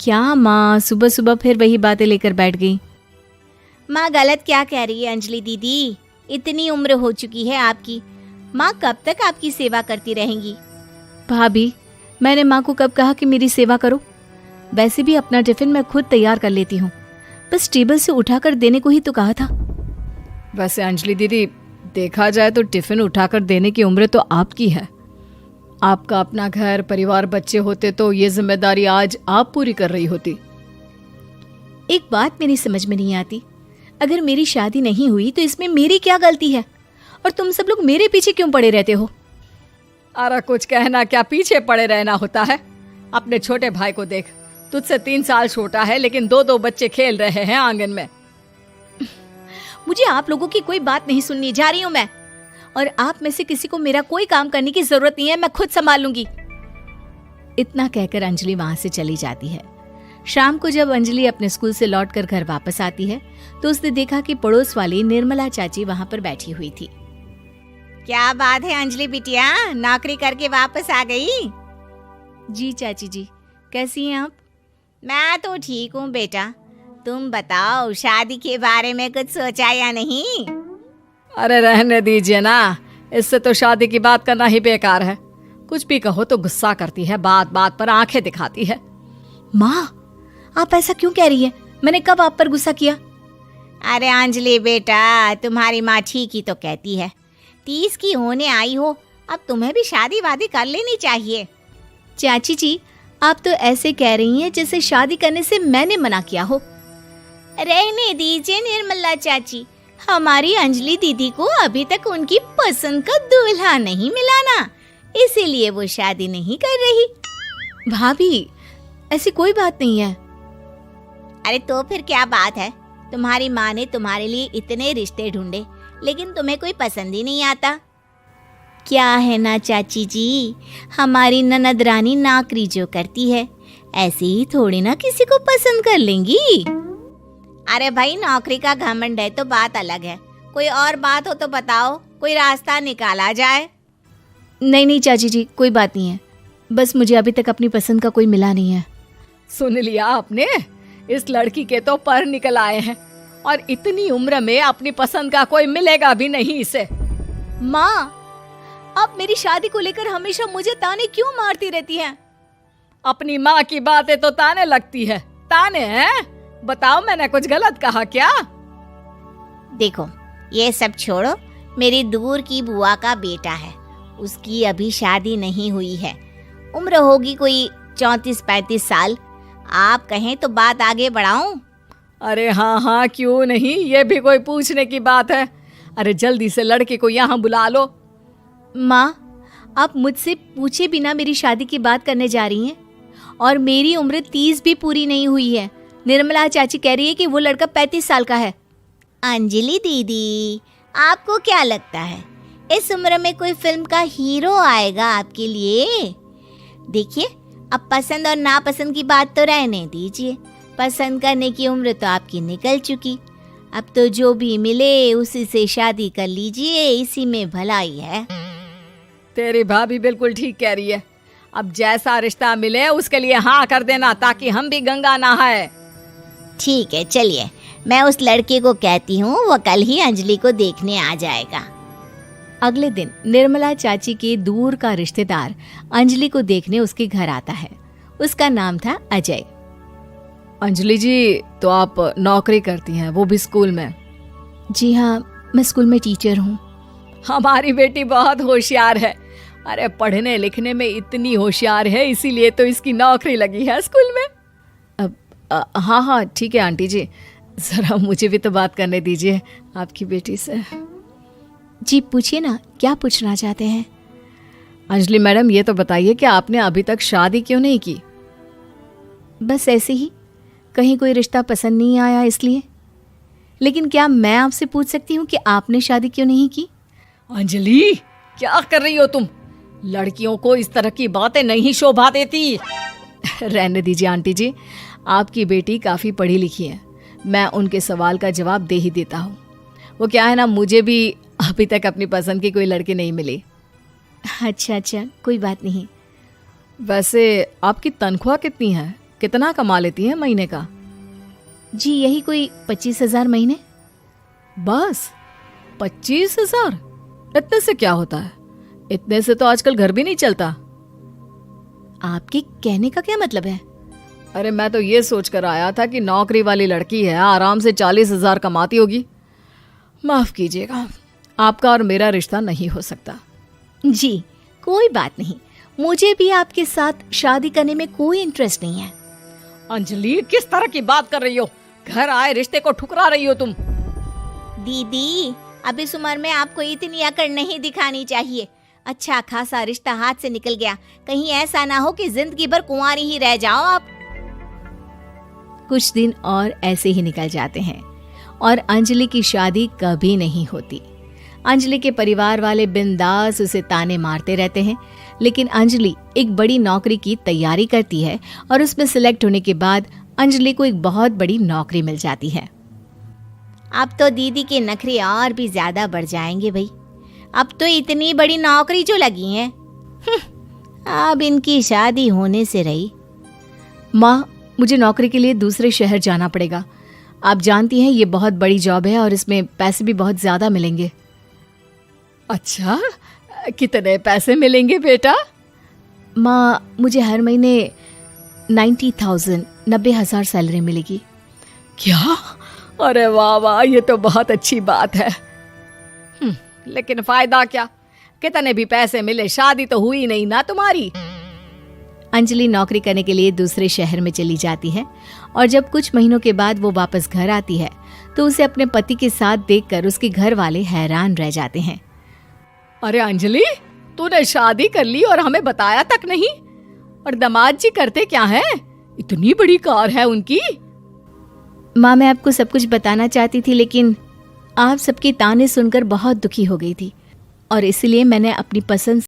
क्या माँ, सुबह सुबह फिर वही बातें लेकर बैठ गई। माँ गलत क्या कह रही है अंजलि दीदी? इतनी उम्र हो चुकी है आपकी, माँ कब तक आपकी सेवा करती रहेंगी? भाभी, मैंने माँ को कब कहा कि मेरी सेवा करो? वैसे भी अपना टिफिन मैं खुद तैयार कर लेती हूँ, बस टेबल से उठाकर देने को ही तो कहा था। वैसे अंजलि दीदी, देखा जाए तो टिफिन उठाकर देने की उम्र तो आपकी है। आपका अपना घर परिवार बच्चे होते तो ये जिम्मेदारी आज आप पूरी कर रही होती। एक बात मेरी समझ में नहीं आती, अगर मेरी शादी नहीं हुई तो इसमें मेरी क्या गलती है और तुम सब लोग मेरे पीछे क्यों पड़े रहते हो? अरे कुछ कहना क्या पीछे पड़े रहना होता है? अपने छोटे भाई को देख, तुझसे 3 साल छोटा है लेकिन 2 बच्चे खेल रहे हैं आंगन में। मुझे आप लोगों की कोई बात नहीं सुननी, जा रही हूं मैं। और आप में से किसी को मेरा कोई काम करने की जरूरत नहीं है, मैं खुद संभाल लूंगी। इतना कहकर अंजलि वहां से चली जाती है। शाम को जब अंजलि अपने स्कूल से लौटकर घर वापस आती है तो उसने देखा कि पड़ोस वाली निर्मला चाची वहां पर बैठी हुई थी। क्या बात है अंजलि बिटिया, नौकरी करके वापस आ गई? जी चाची जी, कैसी हैं आप? मैं तो ठीक हूँ बेटा, तुम बताओ शादी के बारे में कुछ सोचा या नहीं? अरे रहने दीजिए ना, इससे तो शादी की बात करना ही बेकार है। कुछ भी कहो तो गुस्सा करती है, बात बात पर आंखें दिखाती है। माँ, आप ऐसा क्यों कह रही है? मैंने कब आप पर गुस्सा किया? अरे अंजलि बेटा, तुम्हारी माँ ठीक ही तो कहती है। 30 की होने आई हो, अब तुम्हें भी शादी वादी कर लेनी चाहिए। चाची जी, आप तो ऐसे कह रही हैं जैसे शादी करने से मैंने मना किया हो। रहने दीजिए निर्मला चाची, हमारी अंजलि दीदी को अभी तक उनकी पसंद का दूल्हा नहीं मिला ना, इसीलिए वो शादी नहीं कर रही। भाभी, ऐसी कोई बात नहीं है। अरे तो फिर क्या बात है? तुम्हारी माँ ने तुम्हारे लिए इतने रिश्ते ढूंढे लेकिन तुम्हें कोई पसंद ही नहीं आता। क्या है ना चाची जी, हमारी ननद रानी नौकरी जो करती है ऐसे ही थोड़ी ना किसी को पसंद कर लेंगी। अरे भाई, नौकरी का घमंड है तो बात अलग है, कोई और बात हो तो बताओ, कोई रास्ता निकाला जाए। नहीं चाची जी, कोई बात नहीं है, बस मुझे अभी तक अपनी पसंद का कोई मिला नहीं है। सुन लिया आपने, इस लड़की के तो पर निकल आए हैं और इतनी उम्र में अपनी पसंद का कोई मिलेगा भी नहीं इसे। माँ, आप मेरी शादी को लेकर हमेशा मुझे ताने क्यों मारती रहती हैं? अपनी माँ की बातें तो ताने लगती है। ताने हैं? बताओ, मैंने कुछ गलत कहा क्या? देखो, ये सब छोड़ो, मेरी दूर की बुआ का बेटा है, उसकी अभी शादी नहीं हुई है, उम्र होगी कोई 34-35 साल। आप कहें तो बात आगे बढ़ाऊं? अरे हाँ, क्यों नहीं, ये भी कोई पूछने की बात है। अरे जल्दी से लड़के को यहाँ बुला लो। माँ, आप मुझसे पूछे बिना मेरी शादी की बात करने जा रही हैं और मेरी उम्र 30 भी पूरी नहीं हुई है। निर्मला चाची कह रही है कि वो लड़का 35 साल का है। अंजलि दीदी, आपको क्या लगता है इस उम्र में कोई फिल्म का हीरो आएगा आपके लिए? देखिए, अब पसंद और नापसंद की बात तो रहने दीजिए, पसंद करने की उम्र तो आपकी निकल चुकी। अब तो जो भी मिले उसी से शादी कर लीजिए, इसी में भलाई है। तेरी भाभी बिल्कुल ठीक कह रही है, अब जैसा रिश्ता मिले उसके लिए हाँ कर देना ताकि हम भी गंगा नहाए। ठीक है, चलिए मैं उस लड़के को कहती हूँ, वो कल ही अंजलि को देखने आ जाएगा। अगले दिन निर्मला चाची के दूर का रिश्तेदार अंजलि को देखने उसके घर आता है। उसका नाम था अजय। अंजलि जी, तो आप नौकरी करती हैं, वो भी स्कूल में? जी हाँ, मैं स्कूल में टीचर हूँ। हमारी बेटी बहुत होशियार है। अरे पढ़ने लिखने में इतनी होशियार है, इसीलिए तो इसकी नौकरी लगी है स्कूल में। हाँ ठीक है आंटी जी, जरा मुझे भी तो बात करने दीजिए आपकी बेटी से। जी पूछिए ना, क्या पूछना चाहते हैं? अंजलि मैडम, ये तो बताइए कि आपने अभी तक शादी क्यों नहीं की? बस ऐसे ही, कहीं कोई रिश्ता पसंद नहीं आया इसलिए। लेकिन क्या मैं आपसे पूछ सकती हूँ कि आपने शादी क्यों नहीं की? अंजलि, क्या कर रही हो तुम? लड़कियों को इस तरह की बातें नहीं शोभा देती। रहने दीजिए आंटी जी, आपकी बेटी काफ़ी पढ़ी लिखी है, मैं उनके सवाल का जवाब दे ही देता हूँ। वो क्या है ना, मुझे भी अभी तक अपनी पसंद की कोई लड़की नहीं मिली। अच्छा, कोई बात नहीं। वैसे आपकी तनख्वाह कितनी है? कितना कमा लेती हैं महीने का? जी यही कोई 25,000 महीने। बस 25,000? इतने से क्या होता है? इतने से तो आजकल घर भी नहीं चलता। आपके कहने का क्या मतलब है? अरे मैं तो ये सोचकर आया था कि नौकरी वाली लड़की है, आराम से 40,000 कमाती होगी। माफ कीजिएगा, आपका और मेरा रिश्ता नहीं हो सकता। जी कोई बात नहीं, मुझे भी आपके साथ शादी करने में कोई इंटरेस्ट नहीं है। अंजलि, किस तरह की बात कर रही हो? घर आए रिश्ते को ठुकरा रही हो तुम। दीदी अब इस उम्र में आपको इतनी अकड़ नहीं दिखानी चाहिए। अच्छा खासा रिश्ता हाथ से निकल गया, कहीं ऐसा ना हो कि जिंदगी भर कुंवारी ही रह जाओ आप। कुछ दिन और ऐसे ही निकल जाते हैं और अंजलि की शादी कभी नहीं होती। अंजलि के परिवार वाले बिंदास उसे ताने मारते रहते हैं, लेकिन अंजलि एक बड़ी नौकरी की तैयारी करती है और उसमें सिलेक्ट होने के बाद अंजलि को एक बहुत बड़ी नौकरी मिल जाती है। अब तो दीदी के नखरे और भी ज्यादा बढ़ जाएंगे भाई, अब तो इतनी बड़ी नौकरी जो लगी है। अब इनकी शादी होने से रही। माँ, मुझे नौकरी के लिए दूसरे शहर जाना पड़ेगा। आप जानती हैं ये बहुत बड़ी जॉब है और इसमें पैसे भी बहुत ज्यादा मिलेंगे। अच्छा, कितने पैसे मिलेंगे बेटा? माँ, मुझे हर महीने 90,000 सैलरी मिलेगी। क्या? अरे वाह वाह, ये तो बहुत अच्छी बात है। लेकिन फायदा क्या? कितने भी पैसे मिले, शादी तो हुई नहीं ना तुम्हारी। अंजलि नौकरी करने के लिए दूसरे शहर में चली जाती है और जब कुछ महीनों के बाद वो वापस घर आती है तो उसे अपने पति के साथ देखकर उसके घर वाले हैरान रह जाते हैं। अरे अंजलि, तूने शादी कर ली और हमें बताया तक नहीं। और दामाद जी करते क्या हैं? इतनी बड़ी कार है उनकी। माँ, मैं आपको सब कुछ बताना चाहती थी, लेकिन आप सबके ताने सुनकर बहुत दुखी हो गई थी और इसलिए मैंने अपनी पसंद